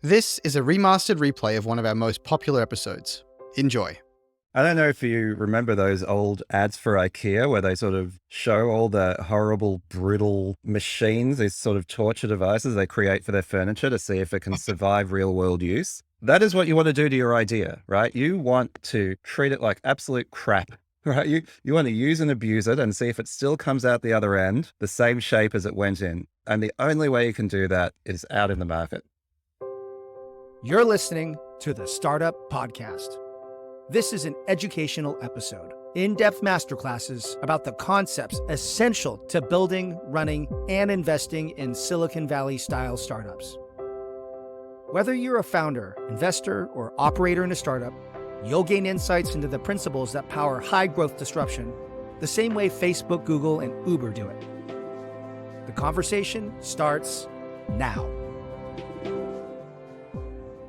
This is a remastered replay of one of our most popular episodes. Enjoy. I don't know if you remember those old ads for IKEA where they sort of show all the horrible, brutal machines, these sort of torture devices they create for their furniture to see if it can survive real world use. That is what you want to do to your idea, right? You want to treat it like absolute crap, right? You want to use and abuse it and see if it still comes out the other end the same shape as it went in. And the only way you can do that is out in the market. You're listening to the Startup Podcast. This is an educational episode, in-depth masterclasses about the concepts essential to building, running, and investing in Silicon Valley-style startups. Whether you're a founder, investor, or operator in a startup, you'll gain insights into the principles that power high-growth disruption, the same way Facebook, Google, and Uber do it. The conversation starts now.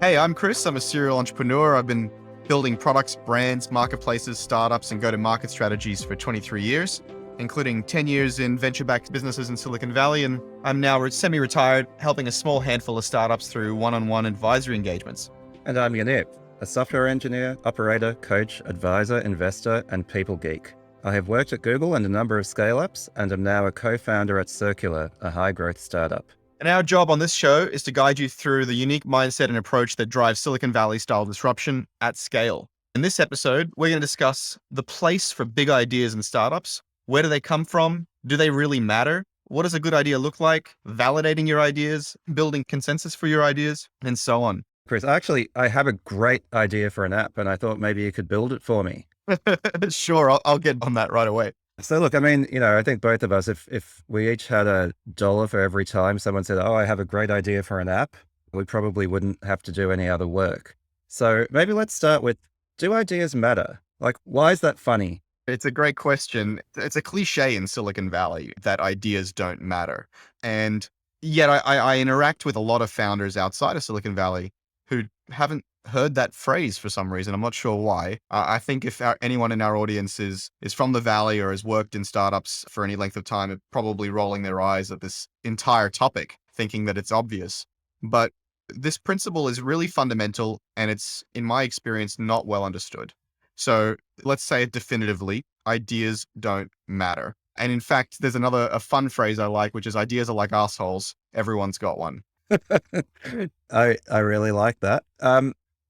Hey, I'm Chris. I'm a serial entrepreneur. I've been building products, brands, marketplaces, startups, and go-to-market strategies for 23 years, including 10 years in venture-backed businesses in Silicon Valley. And I'm now semi-retired, helping a small handful of startups through one-on-one advisory engagements. And I'm Yaniv, a software engineer, operator, coach, advisor, investor, and people geek. I have worked at Google and a number of scale-ups, and am now a co-founder at Circular, a high-growth startup. And our job on this show is to guide you through the unique mindset and approach that drives Silicon Valley-style disruption at scale. In this episode, we're going to discuss the place for big ideas in startups. Where do they come from? Do they really matter? What does a good idea look like? Validating your ideas, building consensus for your ideas, and so on. Chris, I have a great idea for an app, and I thought maybe you could build it for me. Sure, I'll get on that right away. So look, I mean, I think both of us, if we each had $1 for every time someone said, oh, I have a great idea for an app, we probably wouldn't have to do any other work. So maybe let's start with, do ideas matter? Like, why is that funny? It's a great question. It's a cliche in Silicon Valley that ideas don't matter. And yet I interact with a lot of founders outside of Silicon Valley who haven't heard that phrase for some reason. I'm not sure why. I think if anyone in our audience is from the Valley or has worked in startups for any length of time, are probably rolling their eyes at this entire topic, thinking that it's obvious. But this principle is really fundamental, and it's, in my experience, not well understood. So let's say it definitively, ideas don't matter. And in fact, there's a fun phrase I like, which is ideas are like assholes. Everyone's got one. I really like that.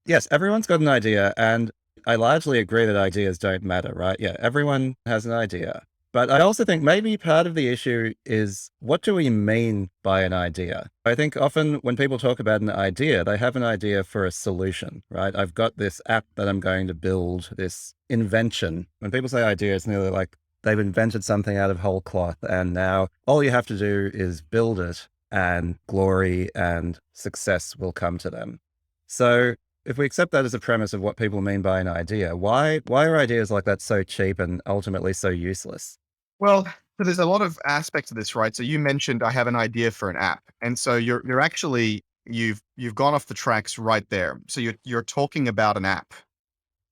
Yes, everyone's got an idea, and I largely agree that ideas don't matter, right? Yeah, everyone has an idea. But I also think maybe part of the issue is, what do we mean by an idea? I think often when people talk about an idea, they have an idea for a solution, right? I've got this app that I'm going to build, this invention. When people say idea, it's nearly like they've invented something out of whole cloth, and now all you have to do is build it, and glory and success will come to them. So if we accept that as a premise of what people mean by an idea, why are ideas like that so cheap and ultimately so useless? Well, so there's a lot of aspects of this, right? So you mentioned I have an idea for an app. And so you're actually, you've gone off the tracks right there. So you're talking about an app,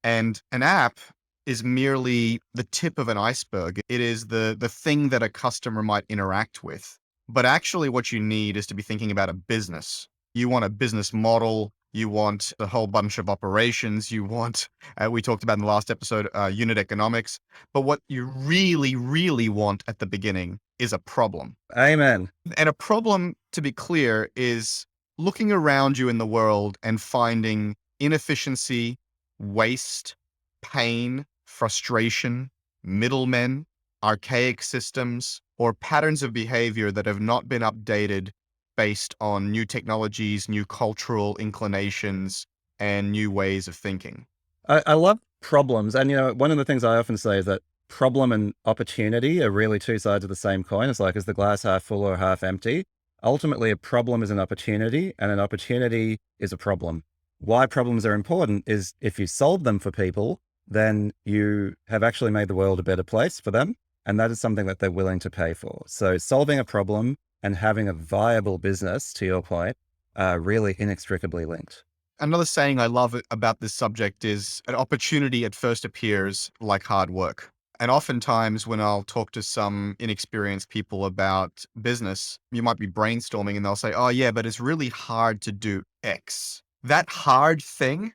and an app is merely the tip of an iceberg. It is the thing that a customer might interact with. But actually what you need is to be thinking about a business. You want a business model. You want a whole bunch of operations. You want, we talked about in the last episode, unit economics. But what you really, really want at the beginning is a problem. Amen. And a problem, to be clear, is looking around you in the world and finding inefficiency, waste, pain, frustration, middlemen, archaic systems, or patterns of behavior that have not been updated based on new technologies, new cultural inclinations, and new ways of thinking. I love problems. And, one of the things I often say is that problem and opportunity are really two sides of the same coin. It's like, is the glass half full or half empty? Ultimately, a problem is an opportunity, and an opportunity is a problem. Why problems are important is, if you solve them for people, then you have actually made the world a better place for them. And that is something that they're willing to pay for. So solving a problem and having a viable business, to your point, are really inextricably linked. Another saying I love about this subject is, an opportunity at first appears like hard work. And oftentimes when I'll talk to some inexperienced people about business, you might be brainstorming and they'll say, oh yeah, but it's really hard to do X. That hard thing,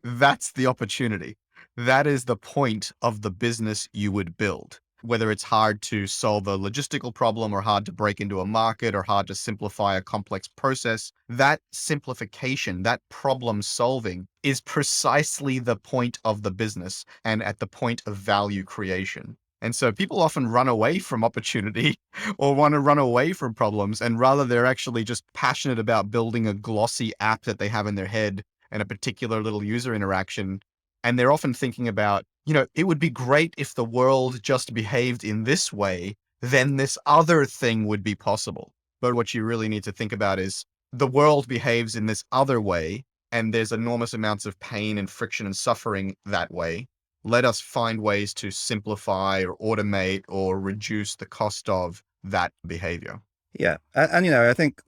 that's the opportunity. That is the point of the business you would build. Whether it's hard to solve a logistical problem or hard to break into a market or hard to simplify a complex process, that simplification, that problem solving is precisely the point of the business and at the point of value creation. And so people often run away from opportunity or want to run away from problems. And rather, they're actually just passionate about building a glossy app that they have in their head and a particular little user interaction. And they're often thinking about, it would be great if the world just behaved in this way, then this other thing would be possible. But what you really need to think about is the world behaves in this other way, and there's enormous amounts of pain and friction and suffering that way. Let us find ways to simplify or automate or reduce the cost of that behavior. Yeah. And I think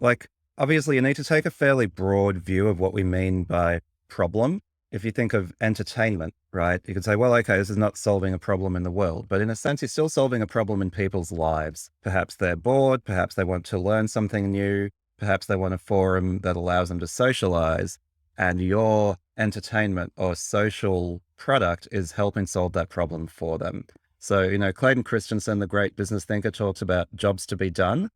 obviously you need to take a fairly broad view of what we mean by problem. If you think of entertainment, right, you could say, well, okay, this is not solving a problem in the world, but in a sense, you're still solving a problem in people's lives. Perhaps they're bored, perhaps they want to learn something new, perhaps they want a forum that allows them to socialize, and your entertainment or social product is helping solve that problem for them. So, Clayton Christensen, the great business thinker, talks about jobs to be done.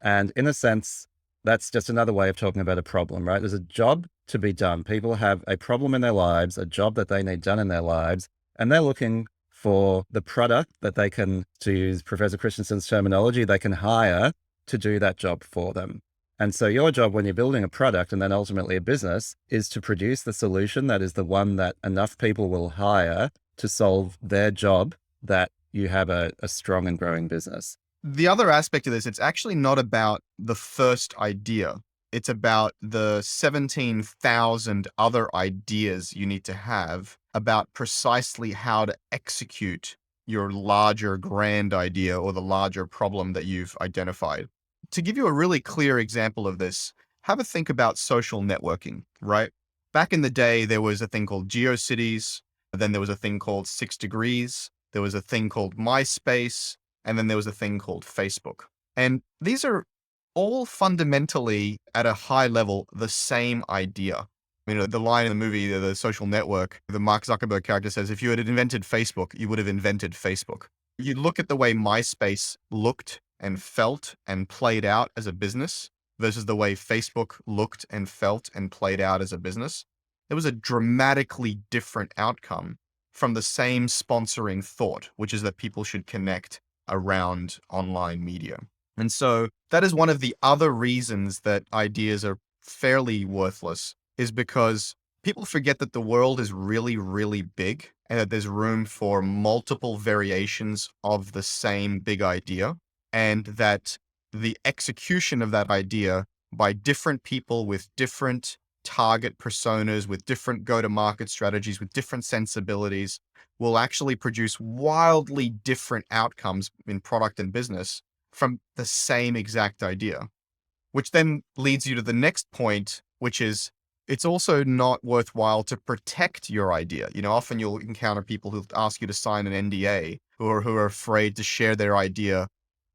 And in a sense, that's just another way of talking about a problem, right? There's a job to be done. People have a problem in their lives, a job that they need done in their lives, and they're looking for the product that they can, to use Professor Christensen's terminology, they can hire to do that job for them. And so your job when you're building a product and then ultimately a business is to produce the solution that is the one that enough people will hire to solve their job, that you have a strong and growing business. The other aspect of this, it's actually not about the first idea. It's about the 17,000 other ideas you need to have about precisely how to execute your larger grand idea or the larger problem that you've identified. To give you a really clear example of this, have a think about social networking, right? Back in the day, there was a thing called GeoCities. Then there was a thing called 6 Degrees. There was a thing called MySpace. And then there was a thing called Facebook. And these are all fundamentally, at a high level, the same idea. The line in the movie, The Social Network, the Mark Zuckerberg character says, if you had invented Facebook, you would have invented Facebook. You look at the way MySpace looked and felt and played out as a business versus the way Facebook looked and felt and played out as a business. It was a dramatically different outcome from the same sponsoring thought, which is that people should connect around online media. And so that is one of the other reasons that ideas are fairly worthless, is because people forget that the world is really, really big and that there's room for multiple variations of the same big idea, and that the execution of that idea by different people with different target personas, with different go-to-market strategies, with different sensibilities, will actually produce wildly different outcomes in product and business from the same exact idea. Which then leads you to the next point, which is it's also not worthwhile to protect your idea. Often you'll encounter people who ask you to sign an NDA who are afraid to share their idea.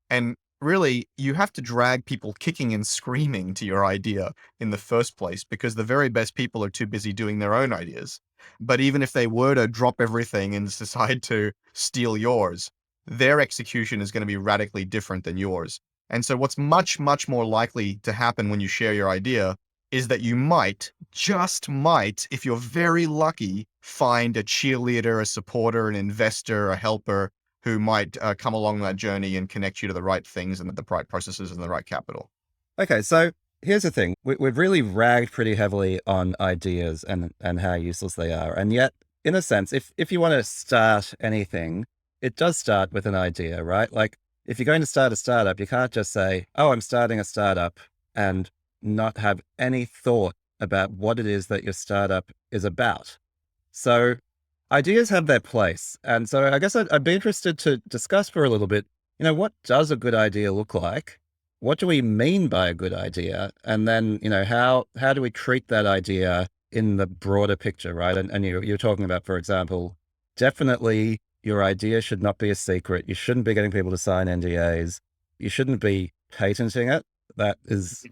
And really, you have to drag people kicking and screaming to your idea in the first place, because the very best people are too busy doing their own ideas. But even if they were to drop everything and decide to steal yours, their execution is going to be radically different than yours. And so what's much, much more likely to happen when you share your idea is that you might, just might, if you're very lucky, find a cheerleader, a supporter, an investor, a helper who might come along that journey and connect you to the right things and the right processes and the right capital. Okay, so here's the thing. We've really ragged pretty heavily on ideas and how useless they are. And yet, in a sense, if you want to start anything, it does start with an idea, right? Like, if you're going to start a startup, you can't just say, oh, I'm starting a startup, and not have any thought about what it is that your startup is about. So ideas have their place. And so I guess I'd be interested to discuss for a little bit, what does a good idea look like? What do we mean by a good idea? And then, how do we treat that idea in the broader picture, right? And you're talking about, for example, definitely Your idea should not be a secret. You shouldn't be getting people to sign NDAs. You shouldn't be patenting it. That is,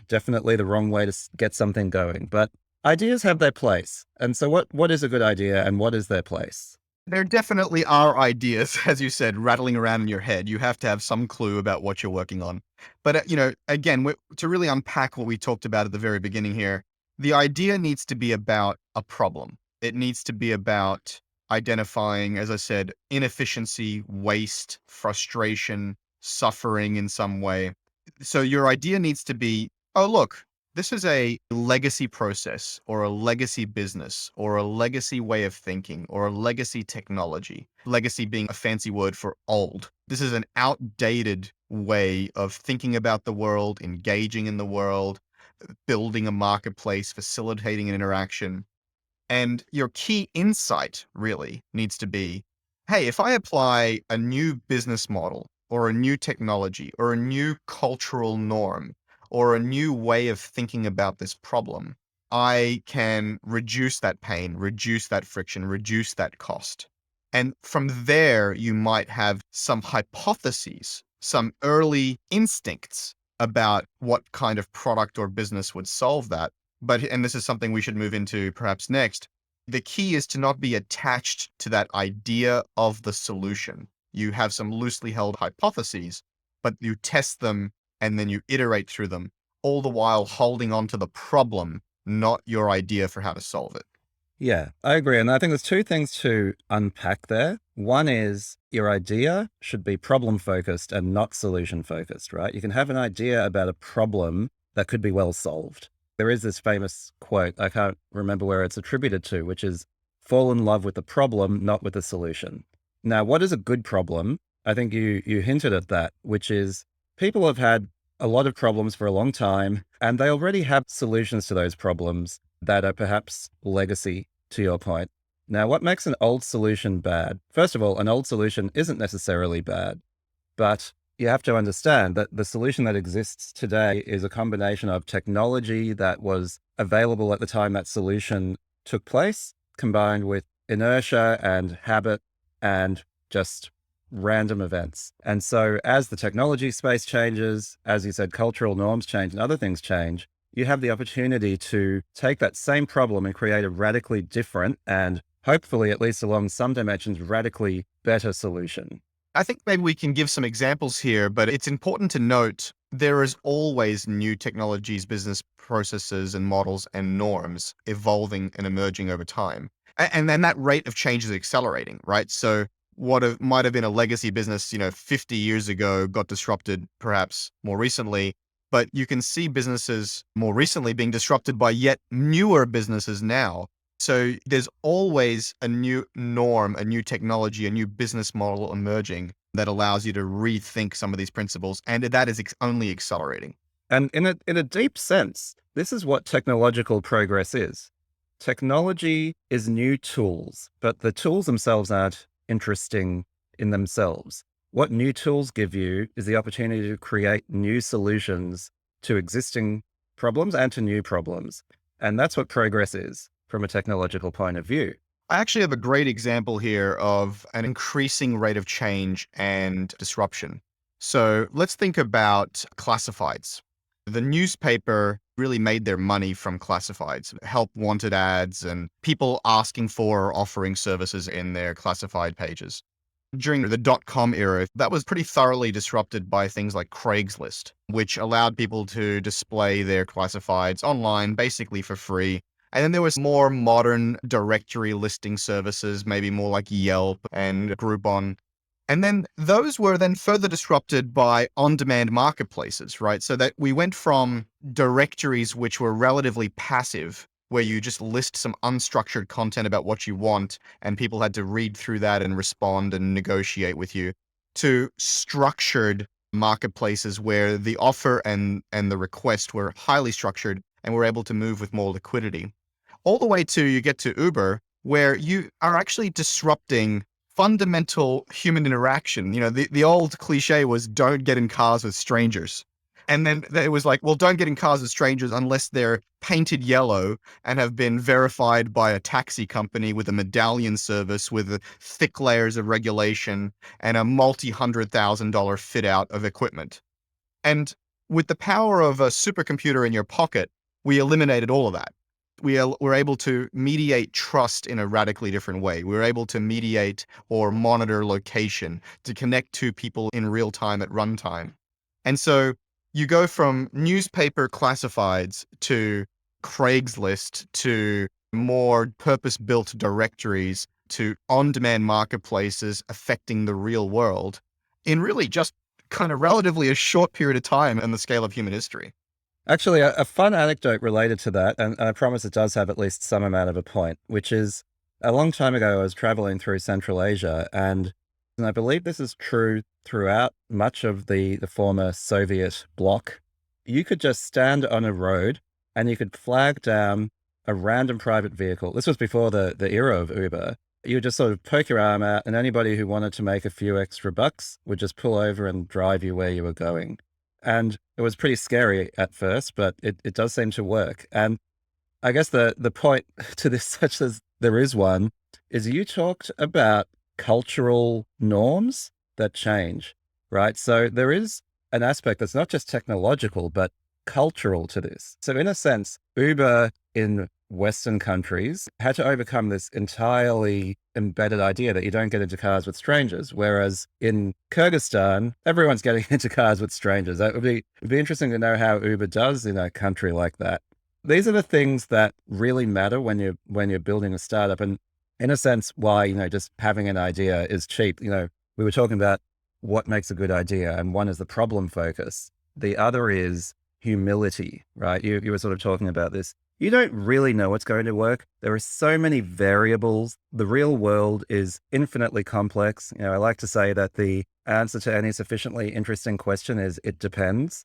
definitely the wrong way to get something going. But ideas have their place. And so what is a good idea and what is their place? There definitely are ideas, as you said, rattling around in your head. You have to have some clue about what you're working on. But, again, to really unpack what we talked about at the very beginning here, the idea needs to be about a problem. It needs to be about identifying, as I said, inefficiency, waste, frustration, suffering in some way. So your idea needs to be, oh, look, this is a legacy process or a legacy business or a legacy way of thinking or a legacy technology. Legacy being a fancy word for old. This is an outdated way of thinking about the world, engaging in the world, building a marketplace, facilitating an interaction. And your key insight really needs to be, hey, if I apply a new business model or a new technology or a new cultural norm or a new way of thinking about this problem, I can reduce that pain, reduce that friction, reduce that cost. And from there, you might have some hypotheses, some early instincts about what kind of product or business would solve that. And this is something we should move into perhaps next. The key is to not be attached to that idea of the solution. You have some loosely held hypotheses, but you test them and then you iterate through them, all the while holding on to the problem, not your idea for how to solve it. Yeah, I agree. And I think there's two things to unpack there. One is your idea should be problem focused and not solution focused, right? You can have an idea about a problem that could be well solved. There is this famous quote, I can't remember where it's attributed to, which is fall in love with the problem, not with the solution. Now, what is a good problem? I think you hinted at that, which is people have had a lot of problems for a long time, and they already have solutions to those problems that are perhaps legacy, to your point. Now, what makes an old solution bad? First of all, an old solution isn't necessarily bad, but you have to understand that the solution that exists today is a combination of technology that was available at the time that solution took place, combined with inertia and habit and just random events. And so as the technology space changes, as you said, cultural norms change and other things change, you have the opportunity to take that same problem and create a radically different and hopefully, at least along some dimensions, radically better solution. I think maybe we can give some examples here, but it's important to note there is always new technologies, business processes and models and norms evolving and emerging over time. And then that rate of change is accelerating, right? So what might have been a legacy business, 50 years ago got disrupted perhaps more recently, but you can see businesses more recently being disrupted by yet newer businesses now. So there's always a new norm, a new technology, a new business model emerging that allows you to rethink some of these principles. And that is only accelerating. And in a deep sense, this is what technological progress is. Technology is new tools, but the tools themselves aren't interesting in themselves. What new tools give you is the opportunity to create new solutions to existing problems and to new problems. And that's what progress is from a technological point of view. I actually have a great example here of an increasing rate of change and disruption. So let's think about classifieds. The newspaper really made their money from classifieds, help wanted ads and people asking for or offering services in their classified pages. During the dot-com era, that was pretty thoroughly disrupted by things like Craigslist, which allowed people to display their classifieds online basically for free. And then there was more modern directory listing services, maybe more like Yelp and Groupon. And then those were then further disrupted by on-demand marketplaces, right? So that we went from directories which were relatively passive, where you just list some unstructured content about what you want, and people had to read through that and respond and negotiate with you, to structured marketplaces where the offer and the request were highly structured and were able to move with more liquidity. All the way to you get to Uber, where you are actually disrupting fundamental human interaction. The old cliche was don't get in cars with strangers. And then it was like, well, don't get in cars with strangers unless they're painted yellow and have been verified by a taxi company with a medallion service with thick layers of regulation and a multi-$100,000 fit out of equipment. And with the power of a supercomputer in your pocket, we eliminated all of that. Were able to mediate trust in a radically different way. We were able to mediate or monitor location, to connect to people in real time at runtime. And so you go from newspaper classifieds to Craigslist to more purpose-built directories to on-demand marketplaces affecting the real world in really just kind of relatively a short period of time in the scale of human history. Actually, a fun anecdote related to that, and I promise it does have at least some amount of a point, which is a long time ago, I was traveling through Central Asia, and I believe this is true throughout much of the former Soviet bloc. You could just stand on a road and you could flag down a random private vehicle. This was before the era of Uber. You would just sort of poke your arm out, and anybody who wanted to make a few extra bucks would just pull over and drive you where you were going. And it was pretty scary at first, but it does seem to work. And I guess the point to this, such as there is one, is you talked about cultural norms that change, right? So there is an aspect that's not just technological, but cultural to this. So in a sense, Uber in Western countries had to overcome this entirely embedded idea that you don't get into cars with strangers. Whereas in Kyrgyzstan, everyone's getting into cars with strangers. It'd be interesting to know how Uber does in a country like that. These are the things that really matter when you're building a startup. And in a sense, why, just having an idea is cheap. We were talking about what makes a good idea, and one is the problem focus. The other is humility, right? You were sort of talking about this. You don't really know what's going to work. There are so many variables. The real world is infinitely complex. I like to say that the answer to any sufficiently interesting question is it depends.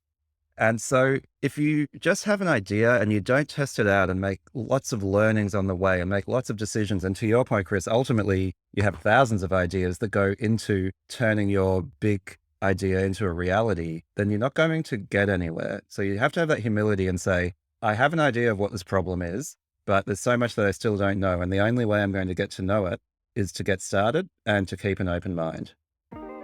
And so if you just have an idea and you don't test it out and make lots of learnings on the way and make lots of decisions, and to your point, Chris, ultimately you have thousands of ideas that go into turning your big idea into a reality, then you're not going to get anywhere. So you have to have that humility and say, I have an idea of what this problem is, but there's so much that I still don't know. And the only way I'm going to get to know it is to get started and to keep an open mind.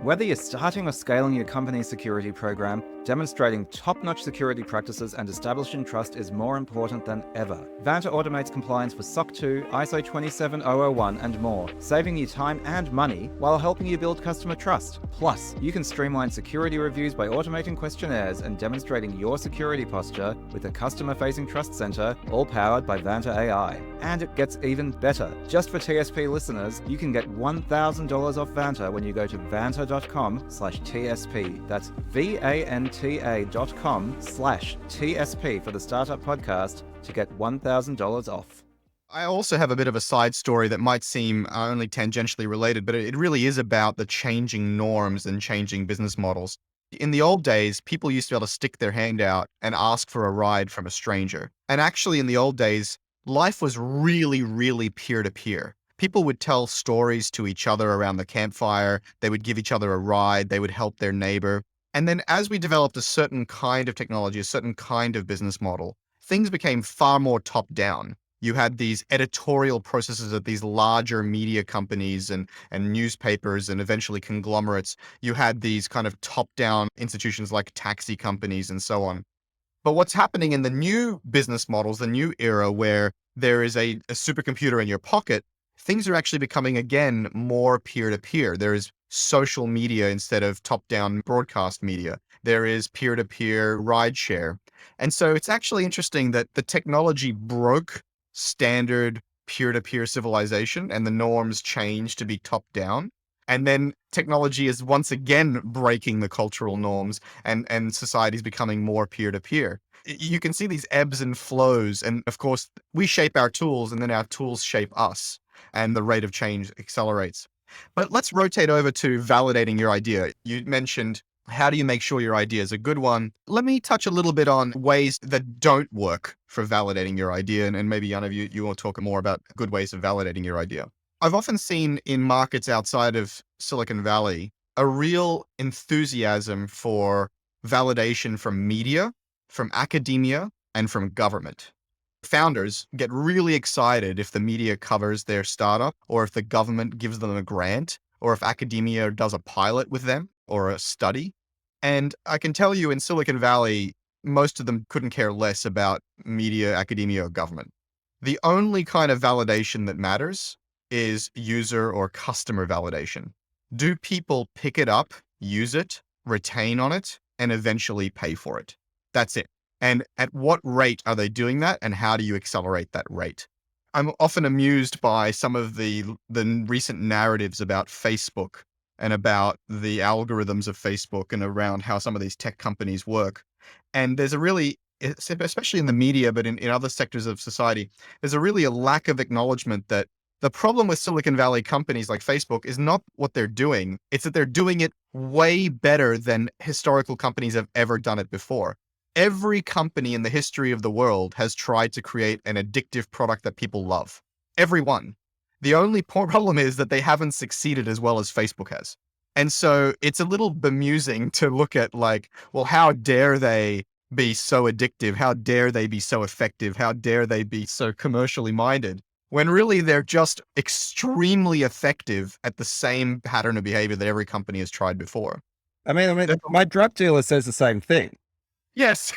Whether you're starting or scaling your company's security program, demonstrating top-notch security practices and establishing trust is more important than ever. Vanta automates compliance with SOC 2, ISO 27001, and more, saving you time and money while helping you build customer trust. Plus, you can streamline security reviews by automating questionnaires and demonstrating your security posture with a customer-facing trust center, all powered by Vanta AI. And it gets even better. Just for TSP listeners, you can get $1,000 off Vanta when you go to vanta.com/TSP. That's VANTA.com/TSP for the Startup Podcast to get $1,000 off. I also have a bit of a side story that might seem only tangentially related, but it really is about the changing norms and changing business models. In the old days, people used to be able to stick their hand out and ask for a ride from a stranger. And actually, in the old days, life was really, really peer-to-peer. People would tell stories to each other around the campfire. They would give each other a ride. They would help their neighbor. And then as we developed a certain kind of technology, a certain kind of business model, things became far more top-down. You had these editorial processes of these larger media companies and newspapers and eventually conglomerates. You had these kind of top-down institutions like taxi companies and so on. But what's happening in the new business models, the new era where there is a supercomputer in your pocket, things are actually becoming, again, more peer-to-peer. There is social media instead of top-down broadcast media. There is peer-to-peer rideshare. And so it's actually interesting that the technology broke standard peer-to-peer civilization and the norms changed to be top-down. And then technology is once again breaking the cultural norms and society is becoming more peer-to-peer. You can see these ebbs and flows. And of course, we shape our tools and then our tools shape us and the rate of change accelerates. But let's rotate over to validating your idea. You mentioned, how do you make sure your idea is a good one? Let me touch a little bit on ways that don't work for validating your idea. And maybe, Yaniv, you want to talk more about good ways of validating your idea. I've often seen in markets outside of Silicon Valley a real enthusiasm for validation from media, from academia, and from government. Founders get really excited if the media covers their startup, or if the government gives them a grant, or if academia does a pilot with them or a study. And I can tell you in Silicon Valley, most of them couldn't care less about media, academia, or government. The only kind of validation that matters is user or customer validation. Do people pick it up, use it, retain on it, and eventually pay for it? That's it. And at what rate are they doing that, and how do you accelerate that rate? I'm often amused by some of the recent narratives about Facebook and about the algorithms of Facebook and around how some of these tech companies work. And there's a really, especially in the media, but in other sectors of society, there's a lack of acknowledgement that the problem with Silicon Valley companies like Facebook is not what they're doing. It's that they're doing it way better than historical companies have ever done it before. Every company in the history of the world has tried to create an addictive product that people love. Every one. The only problem is that they haven't succeeded as well as Facebook has. And so it's a little bemusing to look at like, well, how dare they be so addictive? How dare they be so effective? How dare they be so commercially minded? When really they're just extremely effective at the same pattern of behavior that every company has tried before. I mean, my drug dealer says the same thing. Yes,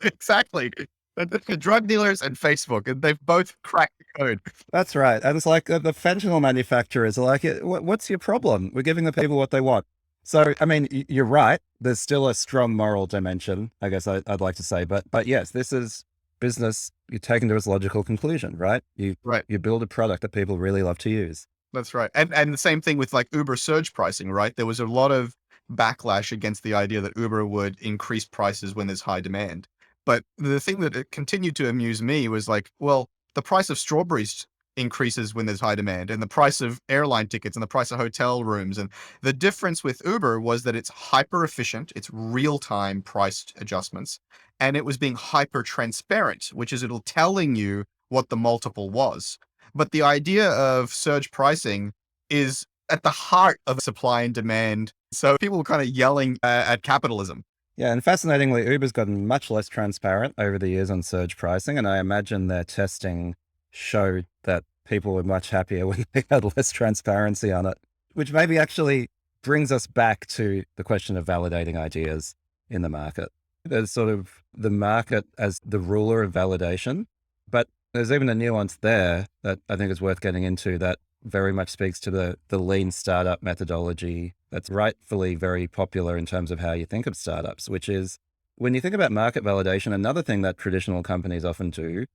exactly. The drug dealers and Facebook, and they've both cracked the code. That's right. And it's like the fentanyl manufacturers are like, what's your problem? We're giving the people what they want. So, I mean, you're right. There's still a strong moral dimension, I guess I'd like to say. But yes, this is business. You take into its logical conclusion, right? You build a product that people really love to use. That's right. And the same thing with like Uber surge pricing, right? There was a lot of backlash against the idea that Uber would increase prices when there's high demand. But the thing that it continued to amuse me was like, well, the price of strawberries increases when there's high demand, and the price of airline tickets and the price of hotel rooms. And the difference with Uber was that it's hyper efficient, it's real-time priced adjustments, and it was being hyper transparent, which is it'll telling you what the multiple was. But the idea of surge pricing is at the heart of supply and demand. So people were kind of yelling at capitalism. Yeah, and fascinatingly, Uber's gotten much less transparent over the years on surge pricing, and I imagine their testing showed that people were much happier when they had less transparency on it, which maybe actually brings us back to the question of validating ideas in the market. There's sort of the market as the ruler of validation, but there's even a nuance there that I think is worth getting into that very much speaks to the lean startup methodology that's rightfully very popular in terms of how you think of startups, which is when you think about market validation, another thing that traditional companies often do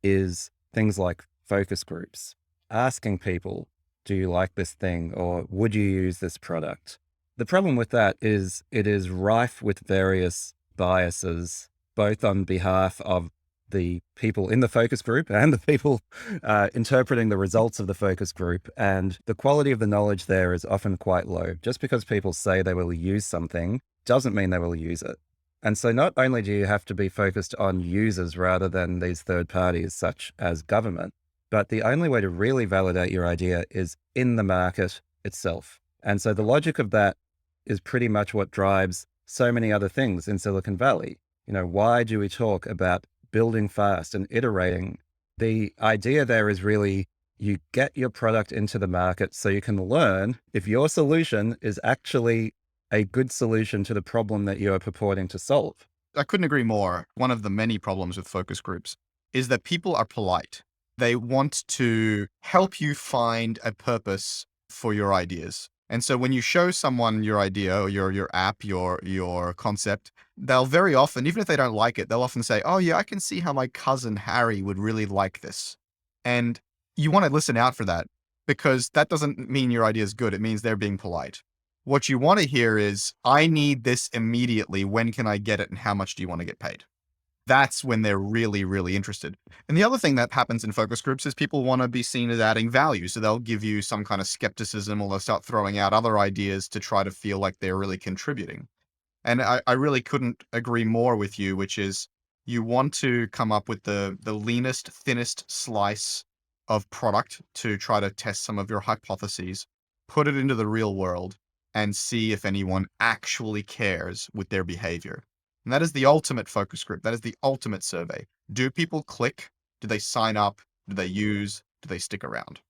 is things like focus groups, asking people, do you like this thing or would you use this product? The problem with that is it is rife with various biases, both on behalf of the people in the focus group and the people interpreting the results of the focus group. And the quality of the knowledge there is often quite low. Just because people say they will use something doesn't mean they will use it. And so not only do you have to be focused on users rather than these third parties such as government, but the only way to really validate your idea is in the market itself. And so the logic of that is pretty much what drives so many other things in Silicon Valley. You know, why do we talk about building fast and iterating? The idea there is really you get your product into the market so you can learn if your solution is actually a good solution to the problem that you are purporting to solve. I couldn't agree more. One of the many problems with focus groups is that people are polite. They want to help you find a purpose for your ideas. And so when you show someone your idea or your app, your concept, they'll very often, even if they don't like it, they'll often say, oh yeah, I can see how my cousin Harry would really like this. And you want to listen out for that because that doesn't mean your idea is good. It means they're being polite. What you want to hear is, I need this immediately. When can I get it? And how much do you want to get paid? That's when they're really, really interested. And the other thing that happens in focus groups is people want to be seen as adding value. So they'll give you some kind of skepticism or they'll start throwing out other ideas to try to feel like they're really contributing. And I really couldn't agree more with you, which is you want to come up with the leanest, thinnest slice of product to try to test some of your hypotheses, put it into the real world, and see if anyone actually cares with their behavior. And that is the ultimate focus group. That is the ultimate survey. Do people click? Do they sign up? Do they use? Do they stick around?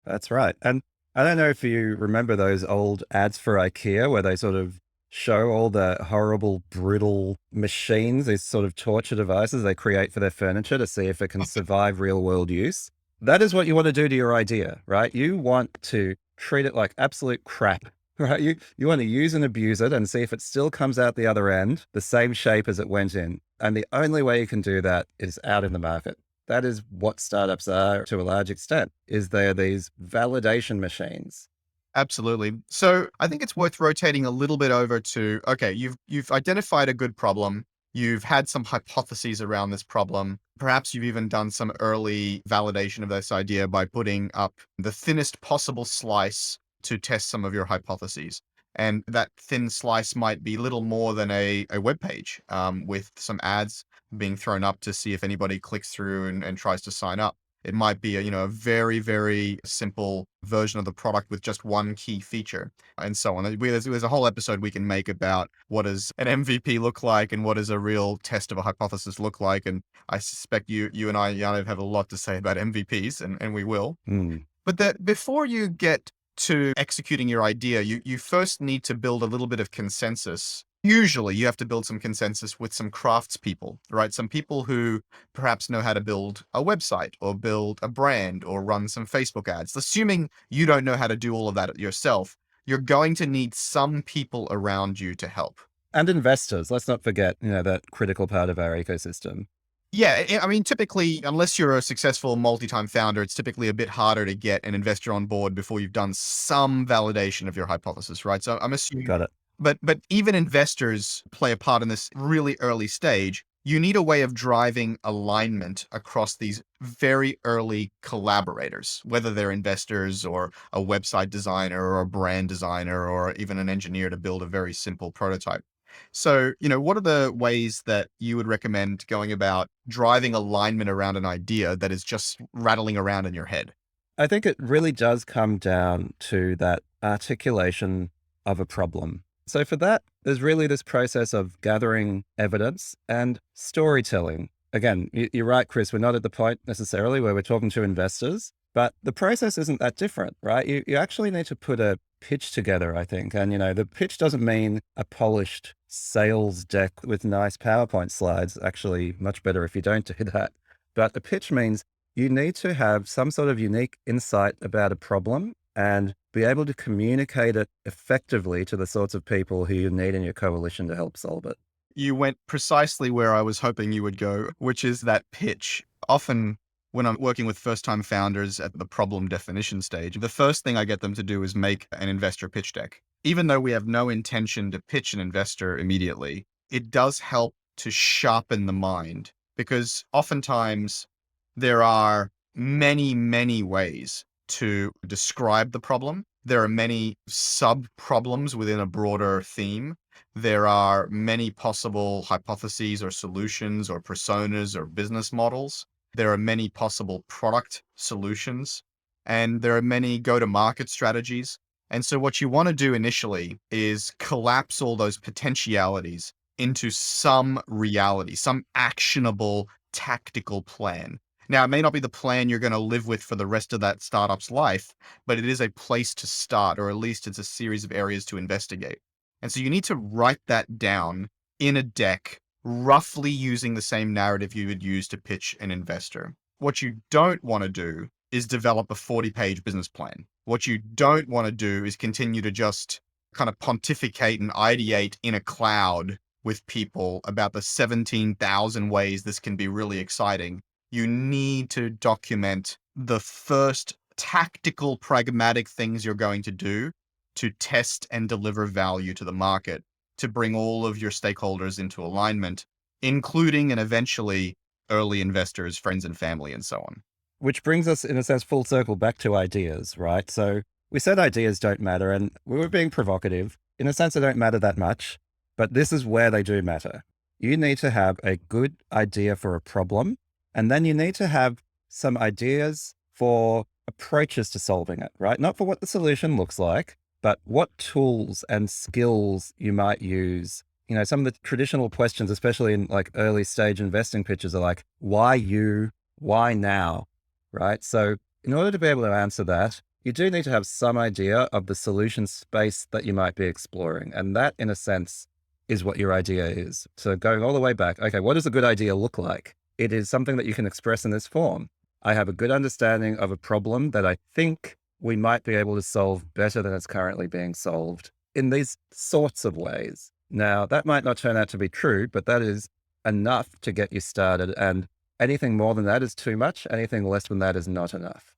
That's right. And I don't know if you remember those old ads for IKEA where they sort of show all the horrible, brutal machines, these sort of torture devices they create for their furniture to see if it can survive real world use. That is what you want to do to your idea, right? You want to treat it like absolute crap, right? You want to use and abuse it and see if it still comes out the other end the same shape as it went in. And the only way you can do that is out in the market. That is what startups are to a large extent, is they're these validation machines. Absolutely. So I think it's worth rotating a little bit over to, okay, you've identified a good problem. You've had some hypotheses around this problem. Perhaps you've even done some early validation of this idea by putting up the thinnest possible slice to test some of your hypotheses. And that thin slice might be little more than a web page with some ads being thrown up to see if anybody clicks through and tries to sign up. It might be a very, very simple version of the product with just one key feature and so on. There's a whole episode we can make about what does an MVP look like and what does a real test of a hypothesis look like. And I suspect you and I, Yaniv, have a lot to say about MVPs, and we will. Mm. But before you get to executing your idea, you first need to build a little bit of consensus. Usually you have to build some consensus with some craftspeople, right? Some people who perhaps know how to build a website or build a brand or run some Facebook ads. Assuming you don't know how to do all of that yourself, you're going to need some people around you to help. And investors, let's not forget, that critical part of our ecosystem. Yeah, I mean, typically, unless you're a successful multi-time founder, it's typically a bit harder to get an investor on board before you've done some validation of your hypothesis, right? So I'm assuming, Got it. but even investors play a part in this really early stage. You need a way of driving alignment across these very early collaborators, whether they're investors or a website designer or a brand designer or even an engineer to build a very simple prototype. So, what are the ways that you would recommend going about driving alignment around an idea that is just rattling around in your head? I think it really does come down to that articulation of a problem. So for that, there's really this process of gathering evidence and storytelling. Again, you're right, Chris, we're not at the point necessarily where we're talking to investors, but the process isn't that different, right? You actually need to put a pitch together, I think. And, the pitch doesn't mean a polished sales deck with nice PowerPoint slides. Actually, much better if you don't do that. But a pitch means you need to have some sort of unique insight about a problem and be able to communicate it effectively to the sorts of people who you need in your coalition to help solve it. You went precisely where I was hoping you would go, which is that pitch. Often when I'm working with first-time founders at the problem definition stage, the first thing I get them to do is make an investor pitch deck. Even though we have no intention to pitch an investor immediately, it does help to sharpen the mind because oftentimes there are many, many ways to describe the problem. There are many sub-problems within a broader theme. There are many possible hypotheses or solutions or personas or business models. There are many possible product solutions, and there are many go-to-market strategies. And so what you want to do initially is collapse all those potentialities into some reality, some actionable tactical plan. Now, it may not be the plan you're going to live with for the rest of that startup's life, but it is a place to start, or at least it's a series of areas to investigate. And so you need to write that down in a deck, roughly using the same narrative you would use to pitch an investor. What you don't want to do is develop a 40-page business plan. What you don't want to do is continue to just kind of pontificate and ideate in a cloud with people about the 17,000 ways this can be really exciting. You need to document the first tactical, pragmatic things you're going to do to test and deliver value to the market, to bring all of your stakeholders into alignment, including and eventually early investors, friends and family, and so on. Which brings us, in a sense, full circle back to ideas, right? So we said ideas don't matter, and we were being provocative. In a sense, they don't matter that much, but this is where they do matter. You need to have a good idea for a problem, and then you need to have some ideas for approaches to solving it, right? Not for what the solution looks like, but what tools and skills you might use. Some of the traditional questions, especially in like early stage investing pitches, are like, why you? Why now? Right? So in order to be able to answer that, you do need to have some idea of the solution space that you might be exploring. And that, in a sense, is what your idea is. So going all the way back, okay, what does a good idea look like? It is something that you can express in this form. I have a good understanding of a problem that I think we might be able to solve better than it's currently being solved in these sorts of ways. Now, that might not turn out to be true, but that is enough to get you started. And anything more than that is too much. Anything less than that is not enough.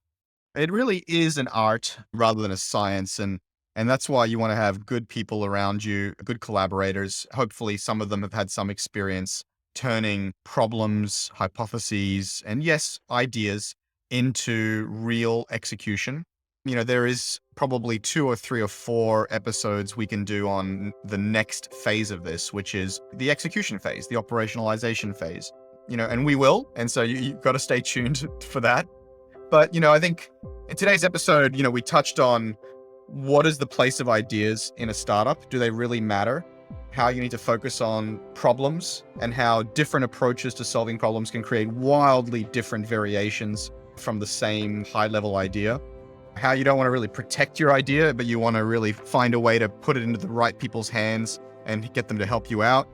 It really is an art rather than a science. And that's why you want to have good people around you, good collaborators. Hopefully some of them have had some experience turning problems, hypotheses, and yes, ideas into real execution. There is probably 2 or 3 or 4 episodes we can do on the next phase of this, which is the execution phase, the operationalization phase. And we will. And so you've got to stay tuned for that. But, I think in today's episode, we touched on what is the place of ideas in a startup? Do they really matter? How you need to focus on problems and how different approaches to solving problems can create wildly different variations from the same high-level idea. How you don't want to really protect your idea, but you want to really find a way to put it into the right people's hands and get them to help you out.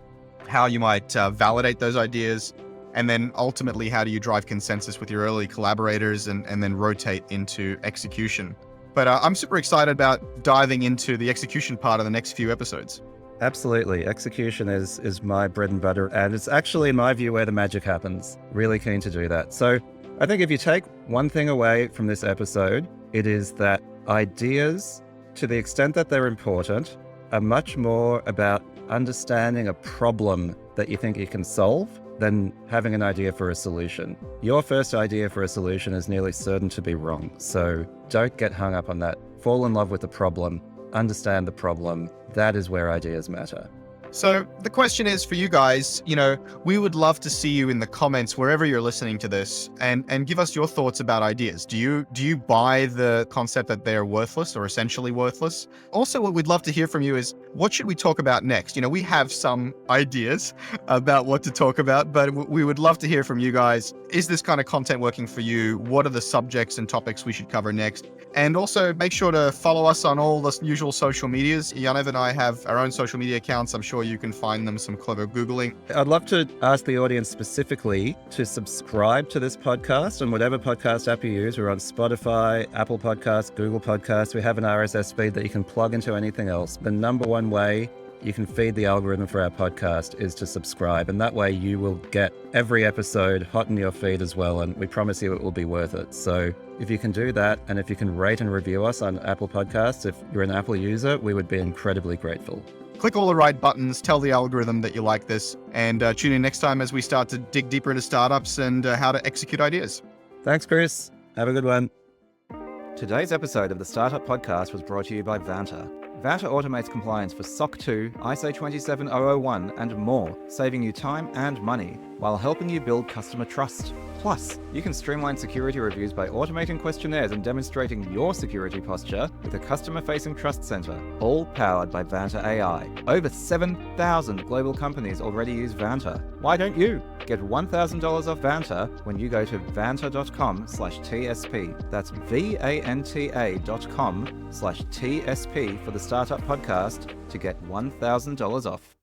How you might validate those ideas. And then ultimately, how do you drive consensus with your early collaborators and then rotate into execution? But I'm super excited about diving into the execution part of the next few episodes. Absolutely. Execution is my bread and butter. And it's actually, in my view, where the magic happens. Really keen to do that. So I think if you take one thing away from this episode, it is that ideas, to the extent that they're important, are much more about understanding a problem that you think you can solve than having an idea for a solution. Your first idea for a solution is nearly certain to be wrong. So don't get hung up on that. Fall in love with the problem, understand the problem. That is where ideas matter. So the question is for you guys, we would love to see you in the comments wherever you're listening to this and give us your thoughts about ideas. Do you buy the concept that they're worthless or essentially worthless? Also, what we'd love to hear from you is what should we talk about next? We have some ideas about what to talk about, but we would love to hear from you guys. Is this kind of content working for you? What are the subjects and topics we should cover next? And also make sure to follow us on all the usual social medias. Yaniv and I have our own social media accounts. I'm sure you can find them some clever Googling. I'd love to ask the audience specifically to subscribe to this podcast on whatever podcast app you use. We're on Spotify, Apple Podcasts, Google Podcasts. We have an RSS feed that you can plug into anything else. The number one way you can feed the algorithm for our podcast is to subscribe. And that way you will get every episode hot in your feed as well. And we promise you it will be worth it. So if you can do that, and if you can rate and review us on Apple Podcasts, if you're an Apple user, we would be incredibly grateful. Click all the right buttons, tell the algorithm that you like this, and tune in next time as we start to dig deeper into startups and how to execute ideas. Thanks, Chris. Have a good one. Today's episode of the Startup Podcast was brought to you by Vanta. Vanta automates compliance for SOC 2, ISO 27001, and more, saving you time and money while helping you build customer trust. Plus, you can streamline security reviews by automating questionnaires and demonstrating your security posture with a customer-facing trust center, all powered by Vanta AI. Over 7,000 global companies already use Vanta. Why don't you? Get $1,000 off Vanta when you go to vanta.com/TSP. That's VANTA.com/TSP for the Startup Podcast to get $1,000 off.